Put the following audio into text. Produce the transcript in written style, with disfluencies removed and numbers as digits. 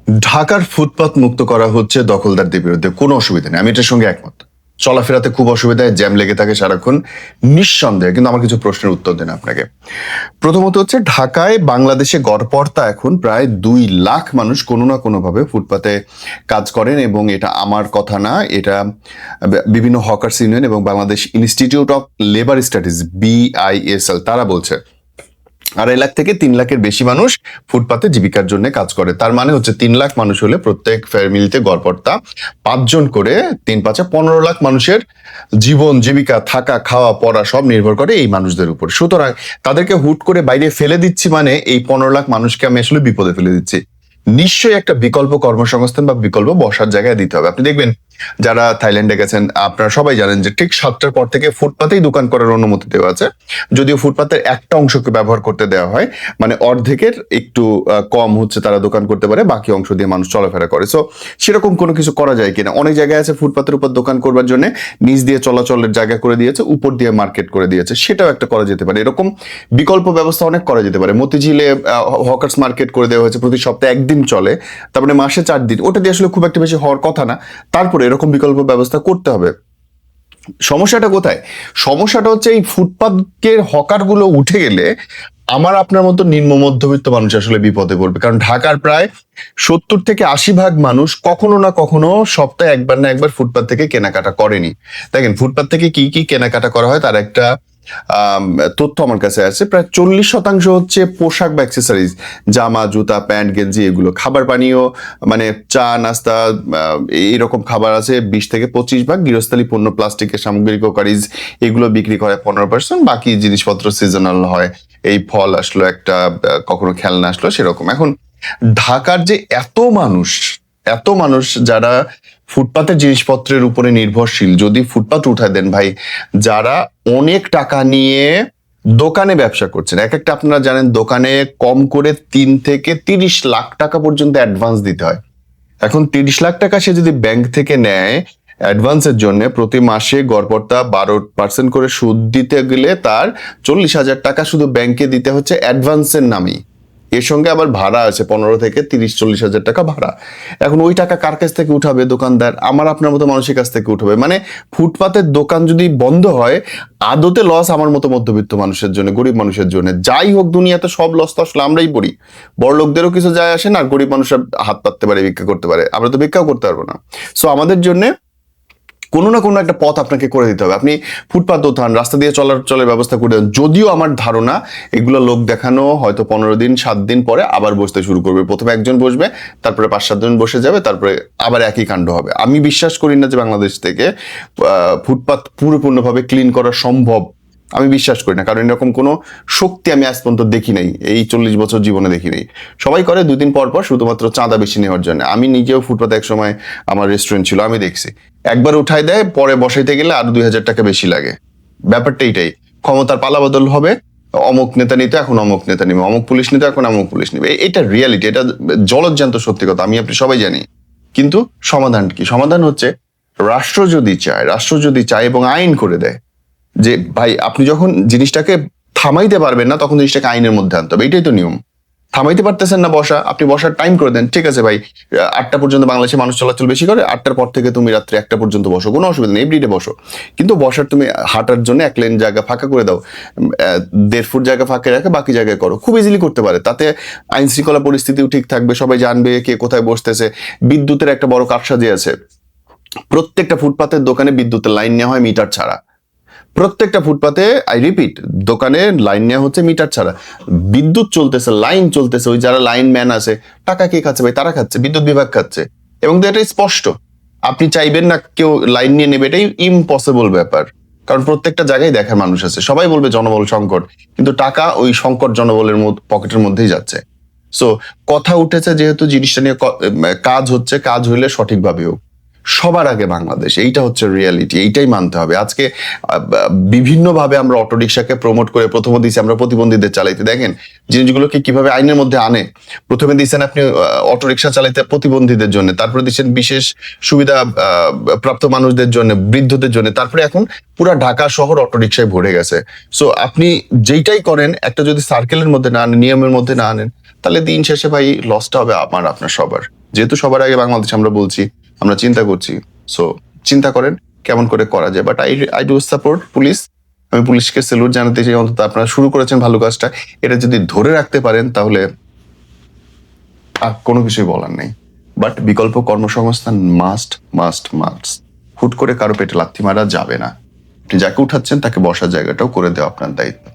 ঢাকার ফুটপাত মুক্ত করা হচ্ছে দখলদারদের বিরুদ্ধে, কোনো অসুবিধা নেই, আমি এটার সঙ্গে একমত। চলাফেরাতে খুব অসুবিধায়, জ্যাম লেগে থাকে সারাক্ষণ, নিঃসন্দেহে। কিন্তু আমার কিছু প্রশ্নের উত্তর দেন আপনাকে। প্রথমত হচ্ছে, ঢাকায় বাংলাদেশে গড়পড়তা এখন প্রায় 2 লাখ মানুষ কোনো না কোনোভাবে ফুটপাতে কাজ করেন, এবং এটা আমার কথা না, এটা বিভিন্ন হকার্স ইউনিয়ন এবং Bangladesh institute of labour studies BISL তারা বলছে 2.5 লাখ থেকে 3 লাখের বেশি মানুষ ফুটপাতে জীবিকার জন্য কাজ করে। তার মানে হচ্ছে 3 লাখ মানুষ হলে প্রত্যেক ফ্যামিলিতে গড়পড়তা 5 জন করে, 3 5 15 লাখ মানুষের জীবন জীবিকা, থাকা খাওয়া পড়া সব নির্ভর করে এই মানুষদের উপর। সুতরাং তাদেরকে হুট করে বাইরে ফেলে দিচ্ছি মানে এই 15 লাখ মানুষকে আমি আসলে বিপদে ফেলে দিচ্ছি। নিশ্চয়ই একটা বিকল্প কর্মসংস্থান বা বিকল্প বসার জায়গায় দিতে হবে। আপনি দেখবেন যারা থাইল্যান্ডে গেছেন, আপনারা সবাই জানেন যে ঠিক 7টার পর থেকে ফুটপাতেই দোকান করার অনুমতি দেওয়া আছে। যদিও ফুটপাতের একটা অংশকে ব্যবহার করতে দেওয়া হয়, মানে অর্ধেকের একটু কম হচ্ছে তারা দোকান করতে পারে, বাকি অংশ দিয়ে মানুষ চলাফেরা করে। সো সেরকম কোনো কিছু করা যায় কিনা। অনেক জায়গায় আছে ফুটপাতের উপর দোকান করবার জন্য নিচ দিয়ে চলাচলের জায়গা করে দিয়েছে, উপর দিয়ে মার্কেট করে দিয়েছে, সেটাও একটা করা যেতে পারে। এরকম বিকল্প ব্যবস্থা অনেক করা যেতে পারে। মতিঝিলে হকার্স মার্কেট করে দেওয়া হয়েছে, প্রতি সপ্তাহে 1 দিন চলে, তার মানে মাসে 4 দিন। ওটা দিয়ে আসলে খুব একটা বেশি হওয়ার কথা না, তারপরে এরকম বিকল্প ব্যবস্থা করতে হবে। সমস্যাটা কোথায়? সমস্যাটা হচ্ছে এই ফুটপাতের হকারগুলো উঠে গেলে আমার আপনার মতো নিম্ন মধ্যবিত্ত মানুষ আসলে বিপদে পড়বে। কারণ ঢাকার প্রায় 70 থেকে 80 ভাগ মানুষ কখনো না কখনো সপ্তাহে একবার না একবার ফুটপাত থেকে কেনাকাটা করেনি। দেখেন ফুটপাত থেকে কি কি কেনাকাটা করা হয় তার একটা তথ্য আমার কাছে আছে। প্রায় 40% হচ্ছে পোশাক বা অ্যাক্সেসরিজ, জামা জুতা প্যান্ট গেঞ্জি, এগুলো। খাবার পানীয় মানে চা নাস্তা এইরকম খাবার আছে 20 থেকে 25 ভাগ। গৃহস্থালী পণ্য, প্লাস্টিকের সামগ্রী, কোকারিজ, এগুলো বিক্রি করে 15%। বাকি জিনিসপত্র সিজনাল হয়, এই ফল আসলো একটা, কখনো খেলনা আসলো, সেরকম। এখন ঢাকার যে এত মানুষ যারা ফুটপাতের জিনিসপত্রের উপরে নির্ভরশীল, যদি ফুটপাত উঠায় দেন ভাই, যারা অনেক টাকা নিয়ে দোকানে ব্যবসা করছেন, এক একটা আপনারা জানেন দোকানে কম করে 3 থেকে 30 লাখ টাকা পর্যন্ত অ্যাডভান্স দিতে হয়। এখন 30 লাখ টাকা সে যদি ব্যাংক থেকে নেয় অ্যাডভান্সের জন্য, প্রতি মাসে গড়পড়তা 12% করে সুদ দিতে গেলে তার 40,000 টাকা শুধু ব্যাংকে দিতে হচ্ছে অ্যাডভান্সের নামেই। এর সঙ্গে আবার ভাড়া আছে 15 থেকে 30-40 হাজার টাকা ভাড়া। এখন ওই টাকা কার কাছ থেকে উঠাবে? দোকানদার, আমার আপনার মতো মানুষের কাছ থেকে উঠাবে। মানে ফুটপাতের দোকান যদি বন্ধ হয়, আদতে লস আমার মতো মধ্যবিত্ত মানুষের জন্য, গরিব মানুষের জন্য। যাই হোক, দুনিয়াতে সব লস তো আসলে আমরাই পড়ি। বড় লোকদেরও কিছু যায় আসে না, গরিব মানুষরা হাত পাততে পারে, ভিক্ষা করতে পারে, আমরা তো ভিক্ষাও করতে পারবো না। সো আমাদের জন্য কোনো না কোনো একটা পথ আপনাকে করে দিতে হবে। আপনি ফুটপাত উঠান, রাস্তা দিয়ে চলাচলের ব্যবস্থা করে দেন। যদিও আমার ধারণা এগুলো লোক দেখানো হয়তো 15 দিন 7 দিন পরে আবার বসতে শুরু করবে। প্রথমে একজন বসবে, তারপরে 5-7 জন বসে যাবে, তারপরে আবার একই কাণ্ড হবে। আমি বিশ্বাস করি না যে বাংলাদেশ থেকে ফুটপাত পুরোপূর্ণভাবে ক্লিন করা সম্ভব। আমি বিশ্বাস করি না, কারণ এরকম কোনো শক্তি আমি আজ পর্যন্ত দেখি নাই, এই 40 বছর জীবনে দেখি নাই। সবাই করে 2 দিন পর পর শুধুমাত্র চাঁদা বেশি নেওয়ার জন্য। আমি নিজেও ফুটপাতে এক সময় আমার রেস্টুরেন্ট ছিল, আমি দেখছি একবার উঠাই দেয়, পরে বসাইতে গেলে আরো 2,000 টাকা বেশি লাগে। ব্যাপারটা এইটাই, ক্ষমতার পালাবদল হবে। অমুক নেতা নিতে, এখন অমুক নেতা নিবে, অমুক পুলিশ নিতে, এখন অমুক পুলিশ নিবে। এটা রিয়ালিটি, এটা জলজ্যান্ত সত্যি কথা, আমি আপনি সবাই জানি। কিন্তু সমাধান কি? সমাধান হচ্ছে রাষ্ট্র যদি চায় এবং আইন করে দেয় যে ভাই আপনি যখন জিনিসটাকে থামাইতে পারবেন না, তখন জিনিসটাকে আইনের মধ্যে আনতে হবে। এটাই তো নিয়ম। থামাইতে পারতেছেন না বসা, আপনি বসার টাইম করে দেন। ঠিক আছে ভাই, 8টা পর্যন্ত বাংলাদেশে মানুষ চলাচল বেশি করে, 8টার পর থেকে তুমি রাত্রে 1টা পর্যন্ত বসো, কোনো অসুবিধা নেই, এভরিডে বসো। কিন্তু বসার তুমি হাঁটার জন্য 1 লেন জায়গা ফাঁকা করে দাও, 1.5 ফুট জায়গা ফাঁকা রাখে, বাকি জায়গায় করো। খুব ইজিলি করতে পারে, তাতে আইন শৃঙ্খলা পরিস্থিতিও ঠিক থাকবে, সবাই জানবে কে কোথায় বসতেছে। বিদ্যুতের একটা বড় কারসাজি আছে, প্রত্যেকটা ফুটপাতের দোকানে বিদ্যুতের লাইন নেওয়া হয় মিটার ছাড়া। প্রত্যেকটা ফুটপাতে, আই রিপিট, দোকানে লাইন নেওয়া হচ্ছে মিটার ছাড়া। বিদ্যুৎ চলতেছে, লাইন চলতেছে, ওই যারা লাইন ম্যান আছে, টাকা কে খাচ্ছে ভাই? তারা খাচ্ছে, বিদ্যুৎ বিভাগ খাচ্ছে। এবং এটাই স্পষ্ট, আপনি চাইবেন না কেউ লাইন নিয়ে নেবে, এটাই ইম্পসিবল ব্যাপার। কারণ প্রত্যেকটা জায়গায় দেখার মানুষ আছে, সবাই বলবে জনবল সংকট, কিন্তু টাকা ওই সংকট জনবলের পকেটের মধ্যেই যাচ্ছে। সো কথা উঠেছে যেহেতু জিনিসটা নিয়ে কাজ হচ্ছে, কাজ হইলে সঠিকভাবে হোক, সবার আগে বাংলাদেশ। এইটা হচ্ছে রিয়ালিটি, এইটাই মানতে হবে। আজকে বিভিন্নভাবে আমরা অটোরিকশাকে প্রমোট করে প্রথমে দিয়েছি আমরা প্রতিবন্ধীদের চালাইতে। দেখেন জিনিসগুলোকে কিভাবে আইনের মধ্যে আনে। প্রথমে দিয়েছেন আপনি অটোরিকশা চালাইতে প্রতিবন্ধীদের জন্য, তারপরে দিচ্ছেন বিশেষ সুবিধা প্রাপ্ত মানুষদের জন্য, বৃদ্ধদের জন্য, তারপরে এখন পুরা ঢাকা শহর অটোরিকশায় ভরে গেছে। সো আপনি যেইটাই করেন, একটা যদি সার্কেলের মধ্যে না আনেন, নিয়মের মধ্যে না আনেন, তাহলে দিন শেষে ভাই লসটা হবে আমার আপনার সবার। যেহেতু সবার আগে বাংলাদেশ আমরা বলছি, আমরা চিন্তা করছি, সো চিন্তা করেন কেমন করে করা যায়। But I do support police. আমি পুলিশকে স্যালুট জানাতে চাই, অন্তত আপনারা শুরু করেছেন ভালো কাজটা, এটা যদি ধরে রাখতে পারেন তাহলে কোনো কিছুই বলার নেই। বাট বিকল্প কর্মসংস্থান মাস্ট মাস্ট মাস্ট। হুট করে কারো পেটে লাথি মারা যাবে না। আপনি যাকে উঠাচ্ছেন তাকে বসার জায়গাটাও করে দেওয়া আপনার দায়িত্ব।